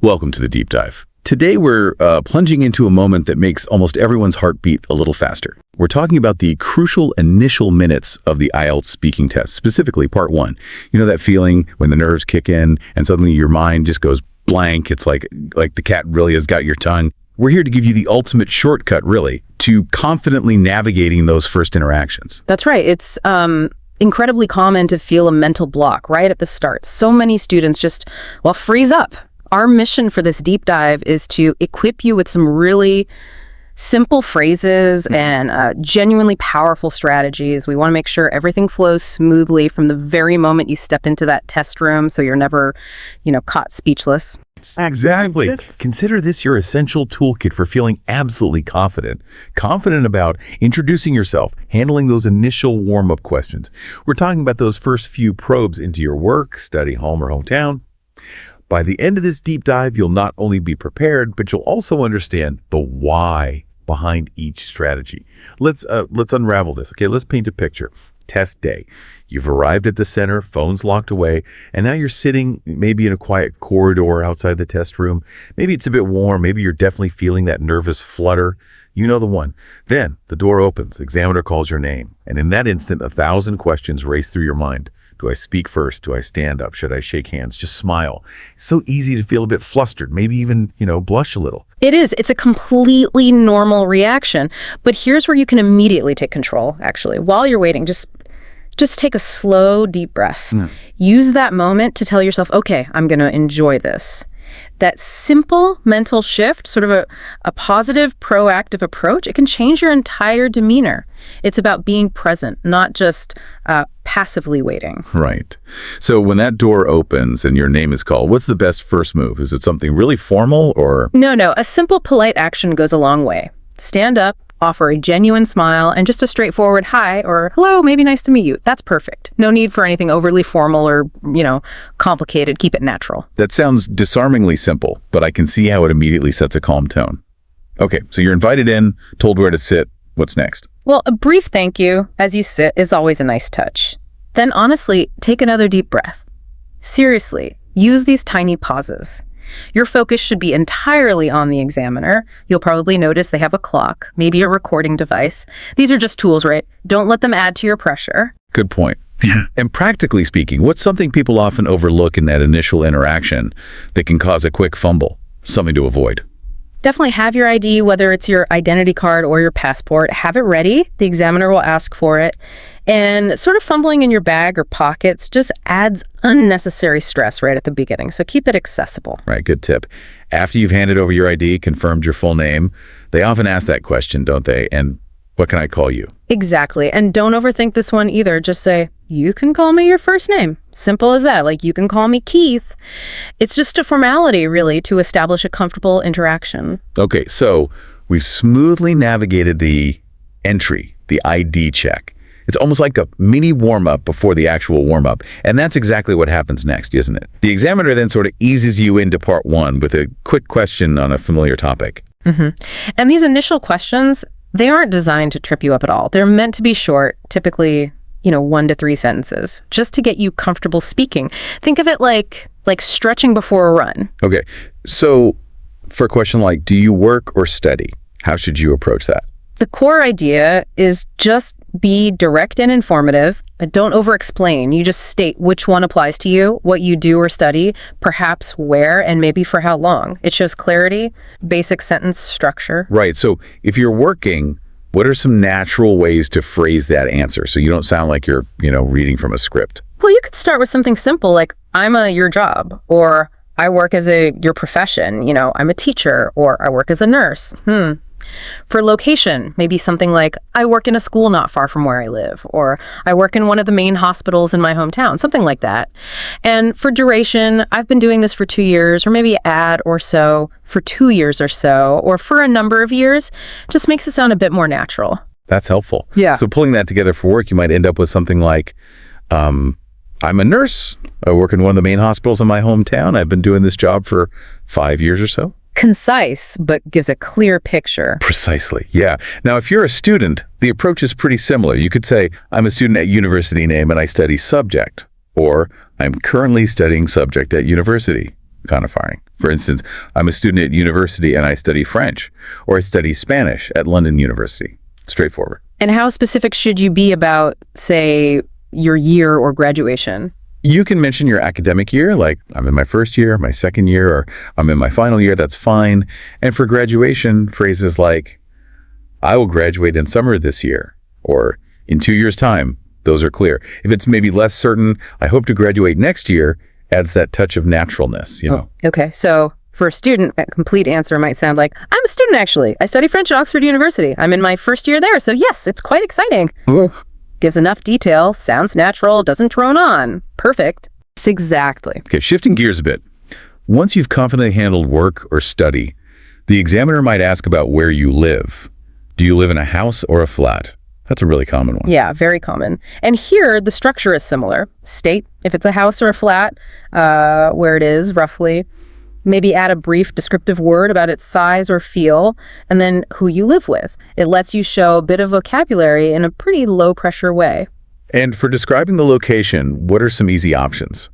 Welcome to the deep dive. Today we're plunging into a moment that makes almost everyone's heart beat a little faster. We're talking about the crucial initial minutes of the IELTS speaking test, specifically part one. You know that feeling when the nerves kick in and suddenly your mind just goes blank. It's like the cat really has got your tongue. We're here to give you the ultimate shortcut, really, to confidently navigating those first interactions. That's right. It's incredibly common to feel a mental block right at the start. So many students just, freeze up. Our mission for this deep dive is to equip you with some really simple phrases and genuinely powerful strategies. We want to make sure everything flows smoothly from the very moment you step into that test room so you're never, caught speechless. Exactly. Consider this your essential toolkit for feeling absolutely confident. Confident about introducing yourself, handling those initial warm-up questions. We're talking about those first few probes into your work, study, home, or hometown. By the end of this deep dive, you'll not only be prepared, but you'll also understand the why behind each strategy. Let's unravel this. Okay, let's paint a picture. Test day. You've arrived at the center, phone's locked away, and now you're sitting maybe in a quiet corridor outside the test room. Maybe it's a bit warm. Maybe you're definitely feeling that nervous flutter. You know the one. Then the door opens, examiner calls your name, and in that instant, 1,000 questions race through your mind. Do I speak first? Do I stand up? Should I shake hands? Just smile. It's so easy to feel a bit flustered, maybe even, blush a little. It is. It's a completely normal reaction. But here's where you can immediately take control, actually. While you're waiting, just take a slow, deep breath. Use that moment to tell yourself, okay, I'm going to enjoy this. That simple mental shift, sort of a positive, proactive approach, it can change your entire demeanor. It's about being present, not just passively waiting. Right. So when that door opens and your name is called, what's the best first move? Is it something really formal or? No. A simple, polite action goes a long way. Stand up, offer a genuine smile, and just a straightforward hi or hello, maybe nice to meet you. That's perfect. No need for anything overly formal or, complicated. Keep it natural. That sounds disarmingly simple, but I can see how it immediately sets a calm tone. Okay, so you're invited in, told where to sit. What's next? Well, a brief thank you as you sit is always a nice touch. Then honestly, take another deep breath. Seriously, use these tiny pauses. Your focus should be entirely on the examiner. You'll probably notice they have a clock, maybe a recording device. These are just tools, right? Don't let them add to your pressure. Good point. And practically speaking, what's something people often overlook in that initial interaction that can cause a quick fumble? Something to avoid. Definitely have your ID, whether it's your identity card or your passport. Have it ready. The examiner will ask for it. And sort of fumbling in your bag or pockets just adds unnecessary stress right at the beginning. So keep it accessible. Right, good tip. After you've handed over your ID, confirmed your full name, they often ask that question, don't they? And what can I call you? Exactly. And don't overthink this one either. Just say, you can call me your first name. Simple as that. Like, you can call me Keith. It's just a formality, really, to establish a comfortable interaction. Okay, so we've smoothly navigated the entry, the ID check. It's almost like a mini warm-up before the actual warm-up. And that's exactly what happens next, isn't it? The examiner then sort of eases you into part one with a quick question on a familiar topic. And these initial questions, they aren't designed to trip you up at all. They're meant to be short, typically 1 to 3 sentences, just to get you comfortable speaking. Think of it like stretching before a run. Okay, so for a question like, do you work or study? How should you approach that? The core idea is just be direct and informative. Don't over-explain. You just state which one applies to you, what you do or study, perhaps where, and maybe for how long. It shows clarity, basic sentence structure. Right, so if you're working, what are some natural ways to phrase that answer so you don't sound like you're, reading from a script? Well, you could start with something simple like, I'm your job, or I work as your profession, I'm a teacher, or I work as a nurse. For location, maybe something like, I work in a school not far from where I live, or I work in one of the main hospitals in my hometown, something like that. And for duration, I've been doing this for 2 years, or maybe add or so for 2 years or so, or for a number of years, just makes it sound a bit more natural. That's helpful. Yeah. So pulling that together for work, you might end up with something like, I'm a nurse. I work in one of the main hospitals in my hometown. I've been doing this job for 5 years or so. Concise, but gives a clear picture. Precisely, yeah. Now, if you're a student, the approach is pretty similar. You could say, I'm a student at university name and I study subject, or I'm currently studying subject at university. kind of firing. For instance, I'm a student at university and I study French, or I study Spanish at London University. Straightforward. And how specific should you be about, say, your year or graduation? You can mention your academic year, like I'm in my first year, my second year, or I'm in my final year, that's fine. And for graduation, phrases like, I will graduate in summer this year, or in 2 years' time, those are clear. If it's maybe less certain, I hope to graduate next year, adds that touch of naturalness, you know. Okay, so for a student, a complete answer might sound like, I'm a student actually. I study French at Oxford University. I'm in my first year there, so yes, it's quite exciting. Gives enough detail, sounds natural, doesn't drone on. Perfect. Exactly. Okay, shifting gears a bit. Once you've confidently handled work or study, the examiner might ask about where you live. Do you live in a house or a flat? That's a really common one. Yeah, very common. And here, the structure is similar. State if it's a house or a flat, where it is, roughly. Maybe add a brief descriptive word about its size or feel, and then who you live with. It lets you show a bit of vocabulary in a pretty low-pressure way. And for describing the location, what are some easy options?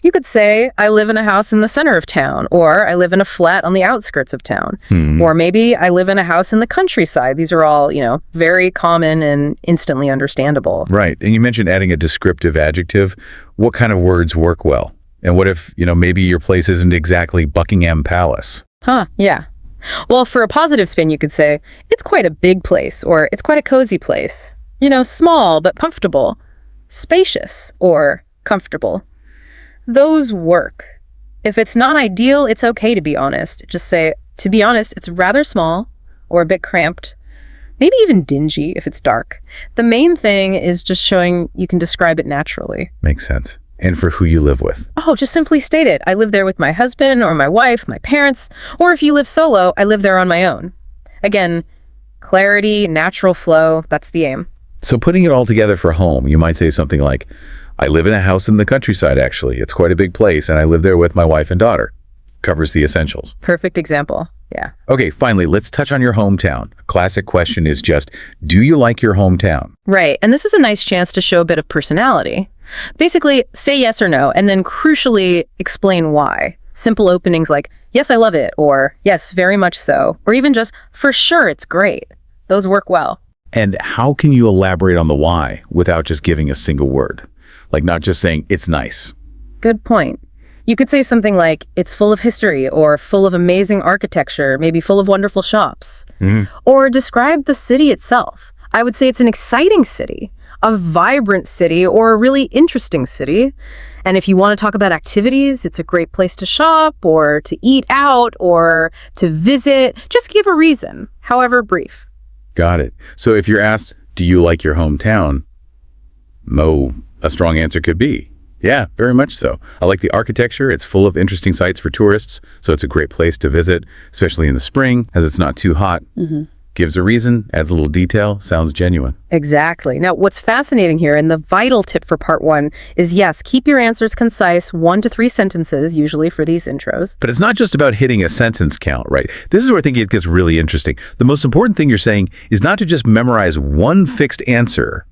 You could say, I live in a house in the center of town, or I live in a flat on the outskirts of town. Or maybe I live in a house in the countryside. These are all, very common and instantly understandable. Right. And you mentioned adding a descriptive adjective. What kind of words work well? And what if, maybe your place isn't exactly Buckingham Palace? Yeah. Well, for a positive spin, you could say, it's quite a big place, or it's quite a cozy place. Small but comfortable. Spacious or comfortable. Those work. If it's not ideal, it's okay to be honest. Just say, to be honest, it's rather small or a bit cramped. Maybe even dingy if it's dark. The main thing is just showing you can describe it naturally. Makes sense. And for who you live with? Just simply state it. I live there with my husband or my wife, my parents, or if you live solo, I live there on my own. Again, clarity, natural flow, that's the aim. So putting it all together for home, you might say something like, I live in a house in the countryside, actually. It's quite a big place, and I live there with my wife and daughter. Covers the essentials. Perfect example. Yeah. Okay, finally, let's touch on your hometown. A classic question is just, do you like your hometown? Right, and this is a nice chance to show a bit of personality. Basically, say yes or no, and then crucially explain why. Simple openings like, yes, I love it, or yes, very much so, or even just, for sure, it's great. Those work well. And how can you elaborate on the why without just giving a single word? Like not just saying, it's nice. Good point. You could say something like, it's full of history, or full of amazing architecture, maybe full of wonderful shops. Or describe the city itself. I would say it's an exciting city, a vibrant city, or a really interesting city. And if you want to talk about activities, it's a great place to shop, or to eat out, or to visit. Just give a reason, however brief. Got it. So if you're asked, do you like your hometown? A strong answer could be, yeah, very much so. I like the architecture. It's full of interesting sights for tourists, so it's a great place to visit, especially in the spring, as it's not too hot. Gives a reason, adds a little detail, sounds genuine. Exactly. Now, what's fascinating here, and the vital tip for part one, is yes, keep your answers concise, 1 to 3 sentences, usually for these intros. But it's not just about hitting a sentence count, right? This is where I think it gets really interesting. The most important thing you're saying is not to just memorize one fixed answer.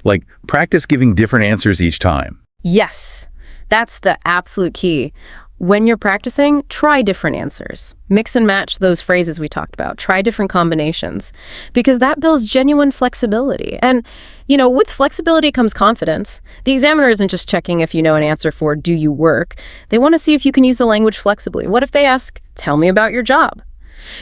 Like, practice giving different answers each time. Yes, that's the absolute key. When you're practicing, try different answers. Mix and match those phrases we talked about. Try different combinations, because that builds genuine flexibility. And, with flexibility comes confidence. The examiner isn't just checking if you know an answer for, do you work? They want to see if you can use the language flexibly. What if they ask, tell me about your job?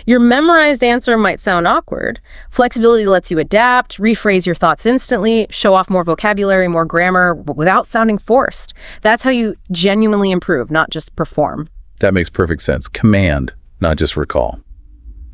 Your memorized answer might sound awkward. Flexibility lets you adapt, rephrase your thoughts instantly, show off more vocabulary, more grammar, without sounding forced. That's how you genuinely improve, not just perform. That makes perfect sense. Command, not just recall.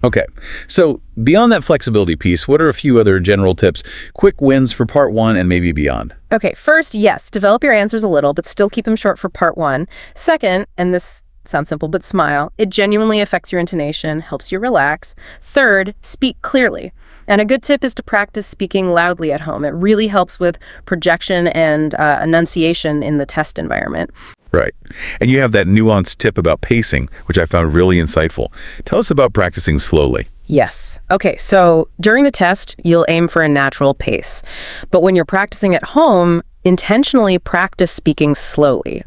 Okay, so beyond that flexibility piece, what are a few other general tips, quick wins for part one and maybe beyond? Okay, first, yes, develop your answers a little, but still keep them short for part one. Second, and this sounds simple, but smile. It genuinely affects your intonation, helps you relax. Third, speak clearly. And a good tip is to practice speaking loudly at home. It really helps with projection and enunciation in the test environment. Right. And you have that nuanced tip about pacing, which I found really insightful. Tell us about practicing slowly. Yes. Okay, so during the test, you'll aim for a natural pace. But when you're practicing at home, intentionally practice speaking slowly.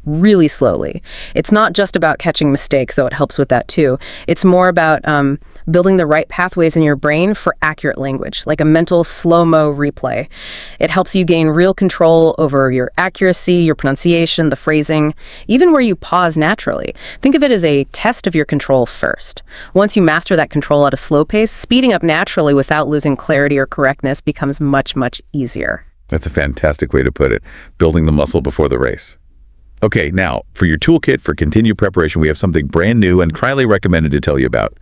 really slowly. It's not just about catching mistakes, though it helps with that too. It's more about building the right pathways in your brain for accurate language, like a mental slow-mo replay. It helps you gain real control over your accuracy, your pronunciation, the phrasing, even where you pause naturally. Think of it as a test of your control first. Once you master that control at a slow pace, speeding up naturally without losing clarity or correctness becomes much, much easier. That's a fantastic way to put it, building the muscle before the race. Okay, now, for your toolkit for continued preparation, we have something brand new and highly recommended to tell you about.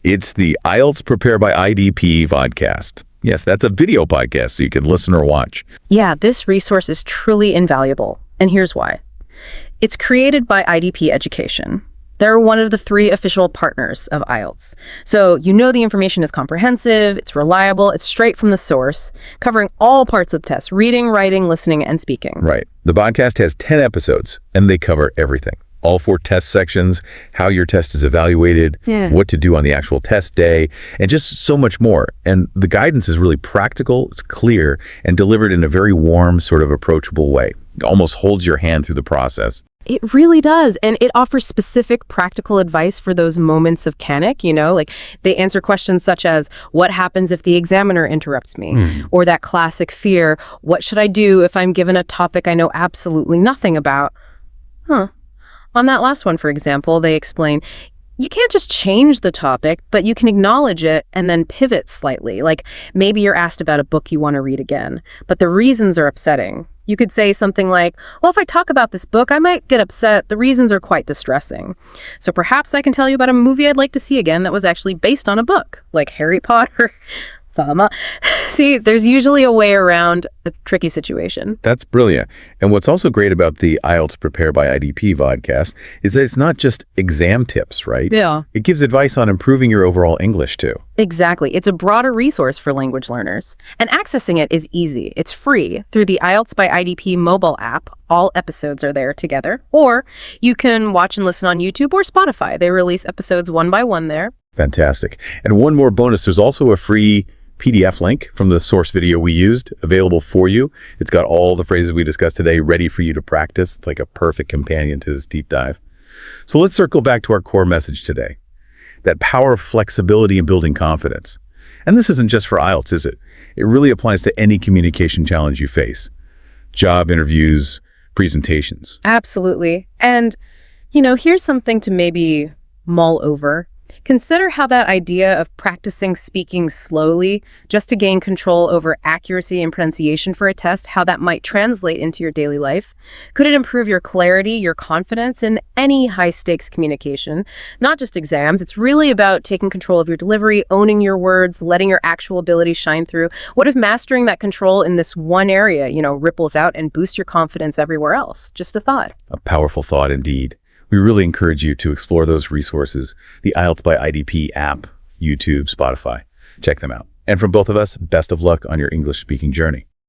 It's the IELTS Prepare by IDP vodcast. Yes, that's a video podcast, so you can listen or watch. Yeah, this resource is truly invaluable, and here's why. It's created by IDP Education. They're one of the 3 official partners of IELTS. So you know the information is comprehensive, it's reliable, it's straight from the source, covering all parts of the test: reading, writing, listening, and speaking. Right. The podcast has 10 episodes, and they cover everything. All 4 test sections, how your test is evaluated, what to do on the actual test day, and just so much more. And the guidance is really practical, it's clear, and delivered in a very warm, sort of approachable way. It almost holds your hand through the process. It really does. And it offers specific practical advice for those moments of panic, like they answer questions such as, what happens if the examiner interrupts me? Or that classic fear, what should I do if I'm given a topic I know absolutely nothing about? On that last one, for example, they explain, you can't just change the topic, but you can acknowledge it and then pivot slightly. Like maybe you're asked about a book you want to read again, but the reasons are upsetting. You could say something like, well, if I talk about this book, I might get upset. The reasons are quite distressing. So perhaps I can tell you about a movie I'd like to see again that was actually based on a book, like Harry Potter. See, there's usually a way around a tricky situation. That's brilliant. And what's also great about the IELTS Prepare by IDP vodcast is that it's not just exam tips, right? Yeah. It gives advice on improving your overall English, too. Exactly. It's a broader resource for language learners. And accessing it is easy. It's free through the IELTS by IDP mobile app. All episodes are there together. Or you can watch and listen on YouTube or Spotify. They release episodes one by one there. Fantastic. And one more bonus, there's also a free PDF link from the source video we used available for you. It's got all the phrases we discussed today ready for you to practice. It's like a perfect companion to this deep dive. So let's circle back to our core message today, that power of flexibility in building confidence. And this isn't just for IELTS, is it? It really applies to any communication challenge you face. Job interviews, presentations. Absolutely. And, here's something to maybe mull over. Consider how that idea of practicing speaking slowly just to gain control over accuracy and pronunciation for a test, how that might translate into your daily life. Could it improve your clarity, your confidence in any high-stakes communication? Not just exams. It's really about taking control of your delivery, owning your words, letting your actual abilities shine through. What if mastering that control in this one area, ripples out and boosts your confidence everywhere else? Just a thought. A powerful thought indeed. We really encourage you to explore those resources, the IELTS by IDP app, YouTube, Spotify. Check them out. And from both of us, best of luck on your English speaking journey.